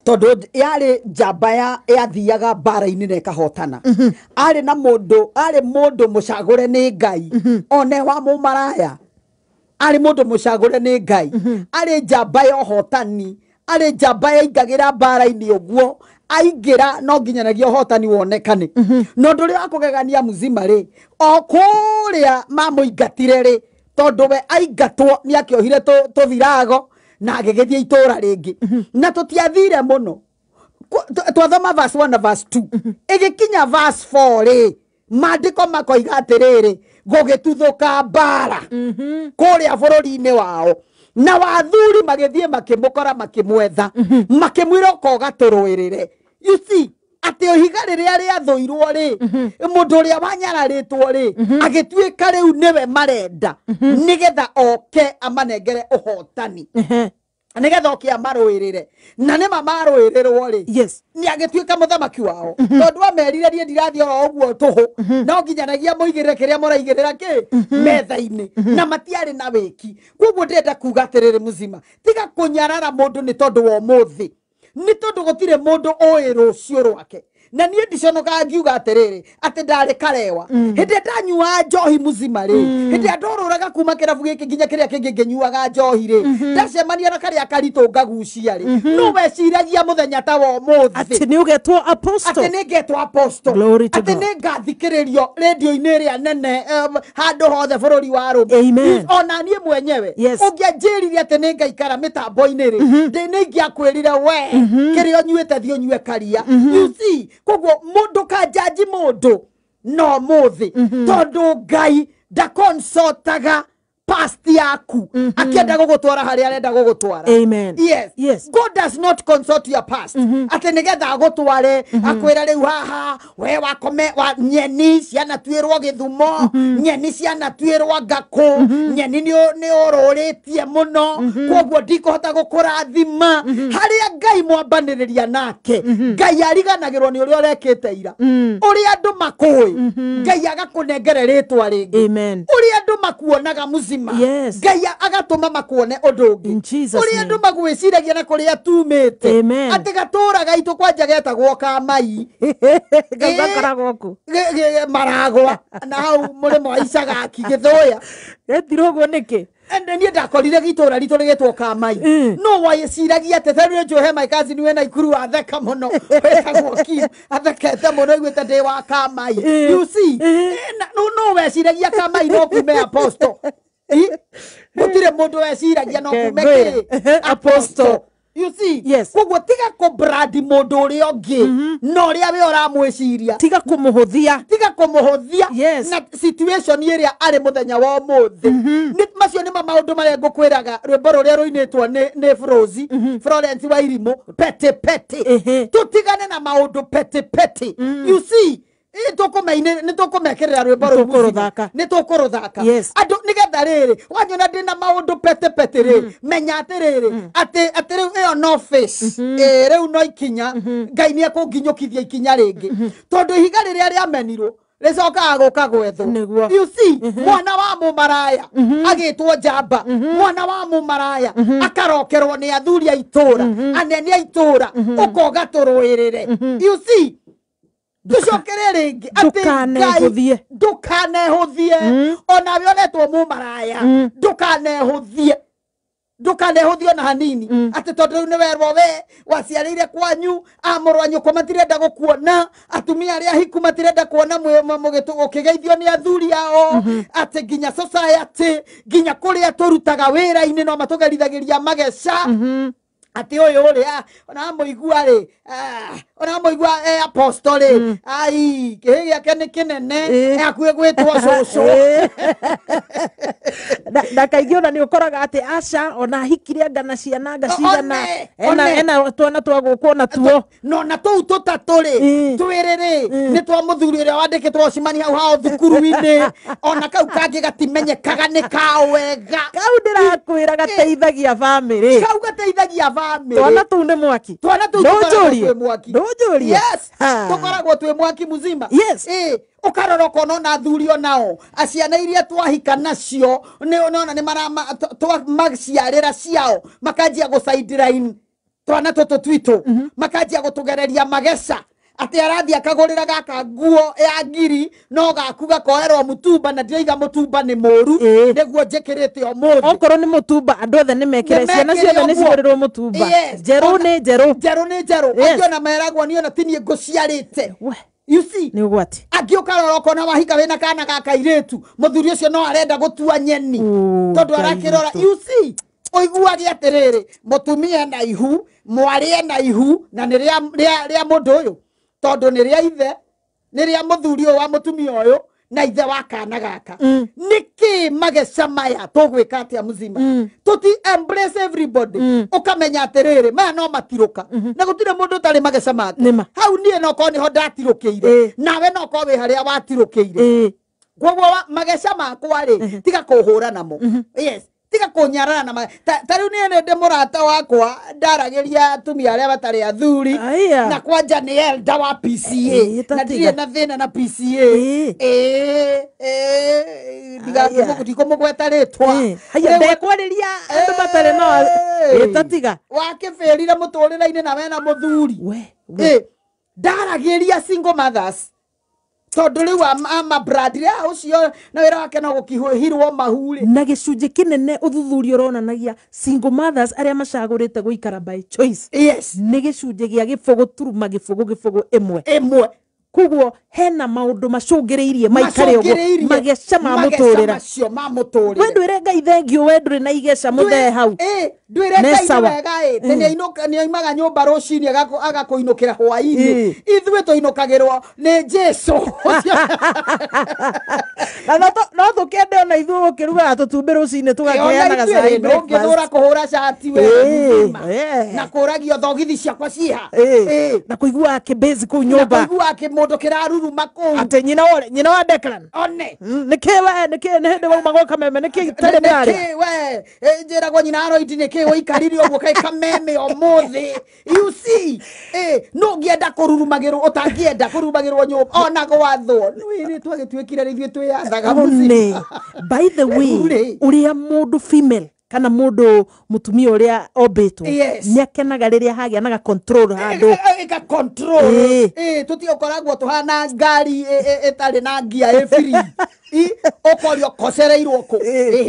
todo yale jabaya yathiaga bara-ini na ikahotana ari na mundu mucagure ni Ngai one wa mumaraya ari mundu mucagure ni Ngai ari jabaya hotani ari jabaya igagira bara-ini uguo aigira no nginyanagia hotani wonekane no nduri akugegania muzima ri o kuria mamuingatire ri tondu we aingatwo ni akiohire tuthirago na agegethia itora ringi na tutiathire muno twathoma verse 1 na verse 2 igikinya verse 4 ri mandiko makoiga atiriri gugituthuka bara kuria bururi-ini wao na wathuri magithie makimukora makimwetha makimwira koga turuirire. You see ati ohiga riria riathuirwo ri mundu uria wanyararitwo ri agituika riu niwe marenda nigetha oke amanengere uhotani nigetha oke amaruirire na nima maruirirwo ri yes ni agituika muthamaki wao tondu amerire rie ndirathi oro uguo tuhu no nginyanagia muigirire kiria muraigirira ki metha-ini na matiari na wiki koguo ndenda kuga atiriri muzima tiga kunyarara mundu ni tondu wa umuthi ni tondu gutire mundu oĩ rucio rwake na niĩ ndiconoka ngiuga atiriri ati ndari karewa hindi ndanyua njohi muzima ri hindi ndoruraga kuma kirabu giki nginya kiria kingi nginyuaga njohi ri ndacemania na karia karitu ngagucia ri no weciragia muthenya ta wa umuthi ati ni ugetwo apostle ati ni ngetwo apostle ati ni ngathikiririo radio-ini ria nene handu hothe bururi wa Rome ona nie mwenyewe ungianjirire ati ni ngaikara mitambo-ini ri ndi ngiakwirire we kirio nyuite thio nyue karia you see koguo mundu kajaji mundu no muthi tondu Ngai ndakonsultaga past yaku akienda gugutwara haria arenda gugutwara. Amen. Yes. God does not consult your past. Ati nigetha agutware akwira riu haha we wakome wa nyeni ciana twirwo Githumo nyeni ciana twirwo Ngaku nyeni ni ururitie muno koguo ndikuhota gukurathima haria Ngai mwambaniriria nake Ngai ariganagirwo ni uria urekite ira uria andu makui Ngai agakunengere ritwa ringi uria andu makuonaga muzima Ngai agatuma makuone undu ungi uria andu magwiciragia na kuria tumite ati gatura gaitu kwanja getagwo Kamai gakoragwo ku maragwa na hau murimo wa Icagaki Githuya etirogwo niki ende nie ndakorire gitura ritu rigetwo Kamai no wayiciragia ati tari njohe my cousin we na ikuru atheka muno wetagwo Kim athekete muno igwete ndi wa Kamai you see no weciragia Kamai no kume apostle gutire mundu weciragia no kume apostle you see koguo tiga ko brand mundu uri ongi no ria we uramwiciria tiga kumuhuthia na situation iria ari muthenya wa umuthi ni macio ni maundu maria ngukwiraga rwimbo ruria ruinitwo ni Florence Wairimu pete tutigane na maundu pete you see nitukumekerera rwimbo ru nitukuruthaka andu nigetha riri wanyona ndina maundu pete riri menya atiriri ati riu iyo no face riu no ikinya Ngai ni akunginyukithia ikinya ringi tondu ihiga riria riamenirwo ricokaga guka gwetho you see mwana wa mumaraya agitwo njamba mwana wa mumaraya akarokerwo ni athuri a itura anene a itura ukoga turuirire you see ducokere ringi ati ndukanehuthie ona wionetwo mumaraya ndukanehuthie na hanini ati tondu ni werwo we waciarire kwanyu amurwa nyuko matirenda gukuona atumia aria hiku matirenda kuona ukigeithio ni athuri ao ati nginya society nginya kuria turutaga wira-ini no matugerithagiria mageca ati uyu uria ona muigua ri ona muigua apostle ai kihi giake ni kinene akue gwitwo cucu ndakaigio ni ukoraga ati aca ona hikire ngana ciana ngacigana ena twana twa guku na tuo no na tou tutaturi twiriri ni twa muthuri uria wandikitwo cimani hau hao thukuru-ini ona kau kangi gatimenyekaga ni kawega kau ndirakwira gateithagia family kau gateithagia twana tu ni mwaki ndujurie yes tukoragwo twi mwaki muzima ukaroroko no na thurio nao aciana iria twahika nacio ni ona ni marama twa magciarira ciao makanjia go sideline twana toto twitu makanjia gutugereria mageca ati arathia akagurira gaka nguo ya ngiri no gaku gakoerwo mutumba na ndiaiga mutumba ni moru niguo njikirite omuthi okorwo ni mutumba andu othe ni mekire ciana ciothe ni cigurirwo mutumba njeru ni njeru angiona meragwo niona tinie nguciarite you see ni ugwati angiokarora kona wahika wina kana gaka iretu muthuri ucio no arenda gutua nyeni tondu arakirora you see oiguage atiriri mutumia na ihu mwarie na ihu na ni ria mundu uyu tondu ni ria ithe ni ria muthuri wa mutumia uyu na ithe wa kana gaka niki mageca maya tugwika atia muzima tuti embrace everybody ukamenya atiriri maya no matiruka na gutire mundu tari mageca make hau nie no ko niho ndatirukiire nawe no ko wi haria watirukiire gwo mageca makwa ri tiga kuhura namo yes tiga kunyarana na tariu ni ndi murata wakwa ndaragiria atumia aria batari athuri na kwanja ni elda wa PCA na ndire na thina na PCA diga gutiko mugweta ritwa haya ndekwariria andu batari no tatiga wakifirire muturira-ini na wena muthuri ndaragiria single mothers tondu riu ama bradley ucio na wira wake no gukihirwo mahuri na gicunji kinene uthuthuria uronanagia single mothers aria macagurite guikara by choice ni gicunji gia gifugu turuma gifugu imwe kuguo hena maundu macungiriirie maikare uguo mageca ma muturira wendwire ngai thengio wendure na igeca muthe hau ndwire ngai wega tene ni imaga nyumba rucini agakuinukira hwaini ithwe tuinukagirwo ni Jesu no tukende ona ithuĩ gũkĩrugaga tũtumbĩ rũcinĩ tũgakĩheanaga cai ngĩthũra kũhũra cati we na kũragio thogithi ciakwa ciha na kũiguaga kĩbĩci kũu nyũmba na kũiguaga kĩmũndũ kĩraruruma kũu atĩ nyina wa Declan one nĩkĩ we nĩ hĩndĩ wauma gwa kameme nĩkĩ itarĩ ndĩarĩa nĩkĩ we njĩragwo nyina aroiti nĩkĩ ũikarire ũguo kaĩ kameme ũmũthĩ you see no ngĩenda kũrurumagĩrwo ũtangĩenda kũrurumagĩrwo nyũmba ona gwathwo nĩ twagĩtuĩkire ithuĩ twĩyathaga mũciĩ by the way uria mundu female kana mundu mutumia uria ombitwo ni akenaga riria hagia na control handu control tutiokoragwo tuhana ngari etari na ngia free okorio kocereirwo ku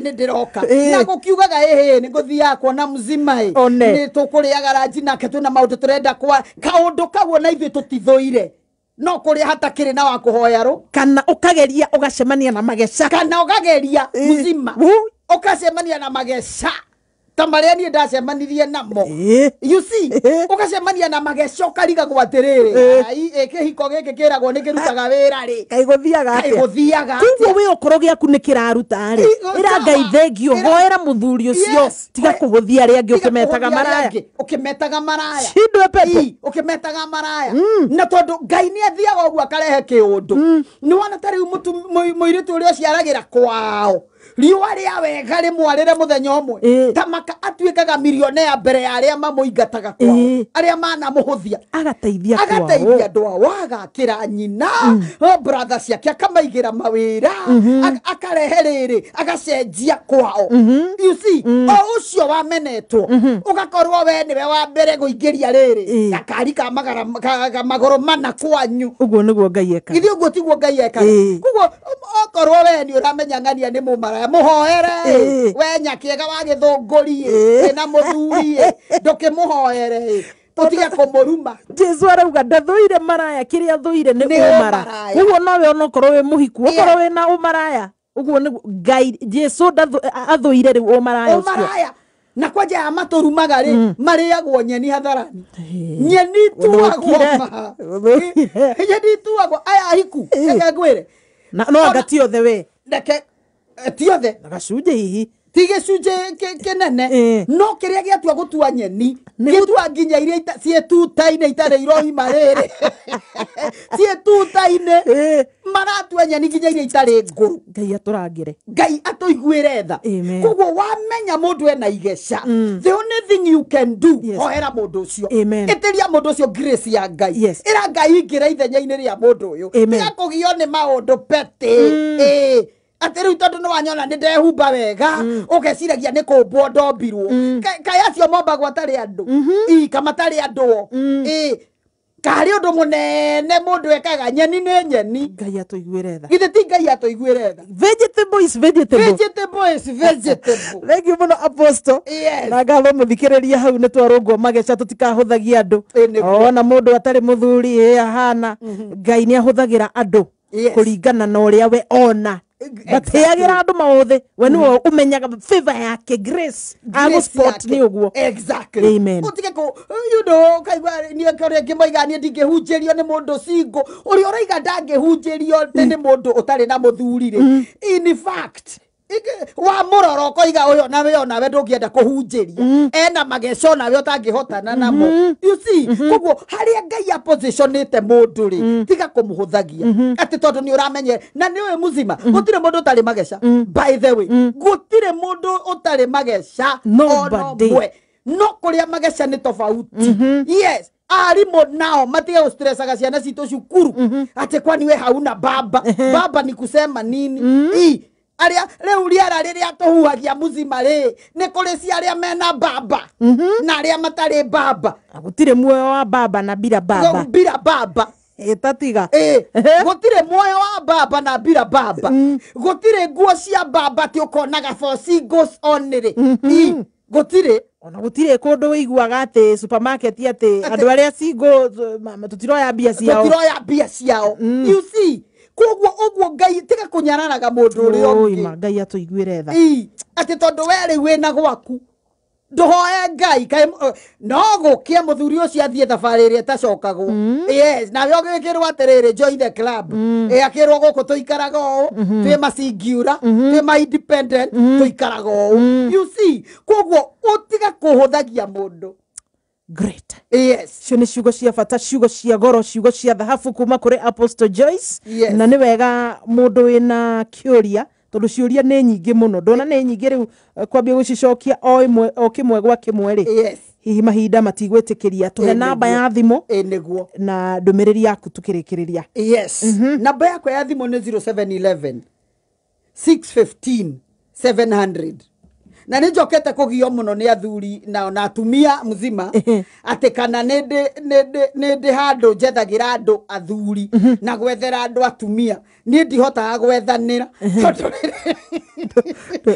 ni ndiroka na gukiugaga ni nguthia kuona mzima ni tukuriaga ranji nake twina maundu turenda kwa kaundu kaguo na ithuĩ tutithuire no kuria hatakiri na wa kuhoya ro kana ukageria ugacemania na mageca kana ukageria muzima ukacemania na mageca tamaria ni ndacemanirie namo you see ukacemania na mageca ukariga gwatiriri kihiko giki kiragwo ni kirutaga wira ri kaiguthiaga kuguo we okoro giaku ni kiraruta ri ira ngai thengio hoera muthuri ucio tiga kuguthia ri angi ukimetaga maraya shindwe pepe ukimetaga maraya na tondu ngai ni athiaga uguo akarehe kiundu ni wana tari muiritu uria ciaragira kwao riwa ria wega rimwarire muthenya umwe tamaka atuikaga milionea mbere ya aria mamuingataga kwao aria mana muhuthia agateithia andwa wagakira nyina brother ciake akamaigira mawira akarehe riri agacenjia kwao you see ucio wamenetwo ugakorwo we niwe wa mbere guingiria riri gakari ka magoro mana kwanyu uguo niguo ngai eka githio uguo tiguo ngai eka kuguo okorwo we ni uramenya ngania ni mumara muhoere we nyakiega wa githunguri na muthuri ndukimuhoere tutige kumuruma Jesu arauga ndathuire maraya kiria thuire ni umara uguo nawe onokorwo we muhiku okorwo we na umaraya uguo ni ngai Jesu athuire ri umaraya na kwanja ya maturumaga ri mariagwo nyeni hatharani nyeni tuagwo nyeni tuagwo aya hiku ngwire no agati othe we ndeke tiothe na gacunje hihi tigicunje kinene no kiria giatua gutua nyeni gitua nginya iria cietutaine itare irohi marere cietutaine maratua nyeni nginya iria itare nguru ngai aturangire ngai atuiguire tha kuguo wamenya mundu ena igeca the only thing you can do hoera mundu ucio itiria mundu ucio grace ya ngai ira ngai ingira ithenya-ini ria mundu uyu tiga kugio ni maundu pete ati riu tondu no wanyona ni ndehumba wega ugeciragia ni kumbwo ndombirwo kai acio mombagwo atari andu kamatari andu kari undu munene mundu ekaga nyeni ni nyeni ngai atuiguire tha githe ti ngai atuiguire tha vegetable thank you muno apostle na ngatho muthikiriria hau ni twarungwo mageca tutikahuthagia andu ona mundu atari muthuri ahana ngai ni ahuthagira andu kuringana na uria we ona bateagira andu mauthe we ni umenyaga favor yake grace ago sport ni uguo exactly amen utike ko you know kaigwa ni kore ngimoiga ni ndingehunjerio ni mundu singo uri uraiga ndangehunjerio ni mundu utari na muthuri ri in fact wa muroro koiga uyo nawe onawe ndungienda kuhunjeria ena mageco nawe utangihotana namo you see koguo haria ngai a positionite mundu ri tiga kumuhuthagia ati tondu ni uramenye na ni uyu muzima gutire mundu utari mageca by the way gutire mundu utari mageca nobody no kuria mageca ni tofauti yes arimu nao matige ustressaga ciana citu cukuru ati kwani we hauna baba ni kusema nini aria leu riara riria tuhuagia muzima ri ni kuri ciaria mena baba na aria matari baba gutire muoyo wa baba na bila baba tatiga gutire muoyo wa baba na bila baba gutire nguo cia baba ti ukonaga for goes on ri gutire ona gutire kundu wiguaga ati supermarket ati andu aria singo tutiroya bia ciao you see koguo ogwo ngai tiga kunyaranaga mundu uri ongi ngai atuiguire tha ati tondu weri wina gwaku nduhoe ngai kai no gukia muthuri ucio athie thabari iri tacokagwo yes na yo gikirwo atiriri join the club akirwo guku tuikaraga o twi masingiura twi ma independent tuikaraga o you see koguo utiga kuhuthagia mundu great yes cio ni ciugo cia bata ciugo cia goro ciugo cia thahabu kuma kuri Apostle Joyce na ni wega mundu wina kiuria tondu ciuria ni nyingi muno ndona ni nyingi riu kwambia gucicokia o kimwe gwa kimwe ri hihi mahinda matigwitikiria tuhe namba ya thimu niguo na ndumiriri yaku tukirikiriria namba yakwa ya thimu ni 0711 615 700 na ni njokete kugio muno ni athuri na atumia muzima ati kana nindi handu jethagira andu athuri na gwethera andu atumia ni ndihotaga gwethanira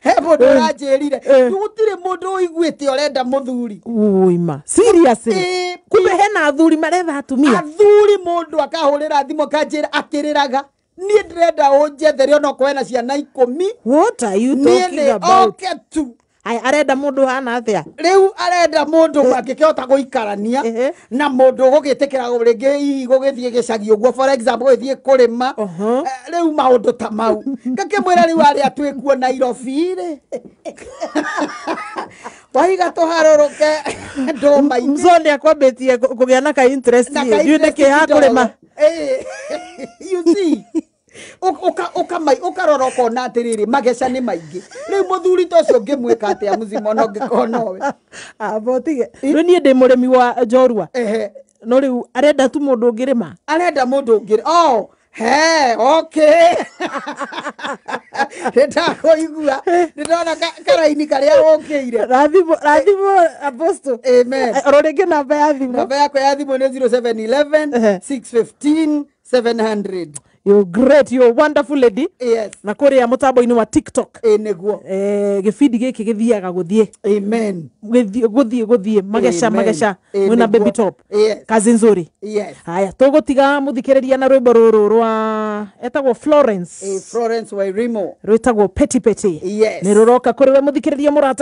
he mundu ranjirire gutire mundu uiguite urenda muthuri uima seriously kumbe hena athuri maretha atumia athuri mundu akahurira thimu kanjira akiriraga ni ndrenda unjethere ono kwena ciana 10 what are you talking about okay tu arenda mundu hana athia riu arenda mundu angikihota guikarania na mundu gugitikira ringi gugithie gicagi uguo for example githie kurima riu maundu ta mau ngakimwira riu ari atwikuo Nairobi ri waiga tuharuruke ndoma mzoni akwambitie kugia na ka interest yude ke hakurima you see ukarora ukona atiriri mageca ni maingi riu muthuri to cio ngimwika atia muzima no ngikona we abotige riu nie ndi murimi wa njorua no riu arenda tu mundu ngirima arenda mundu ngiri okay ndako igua ndona karaini karia ukire rathimo Apostle amen ororege namba ya thimu namba yako ya thimu ni 0711 615 700 you're great, you're wonderful lady. Yes. Na kuria mutambo-ini wa TikTok. Neguo. Gifidi giki githiaga guthie. Amen. Guthie magesha mwina baby top. Yes. Kazi nzuri. Yes. Haya tugutiga muthikiriria na rwimbo ruru rwa etagwo Florence. Florence Wairimo. Rwitagwo Peti Peti. Yes. Ni ruroka kuri we muthikiriria murata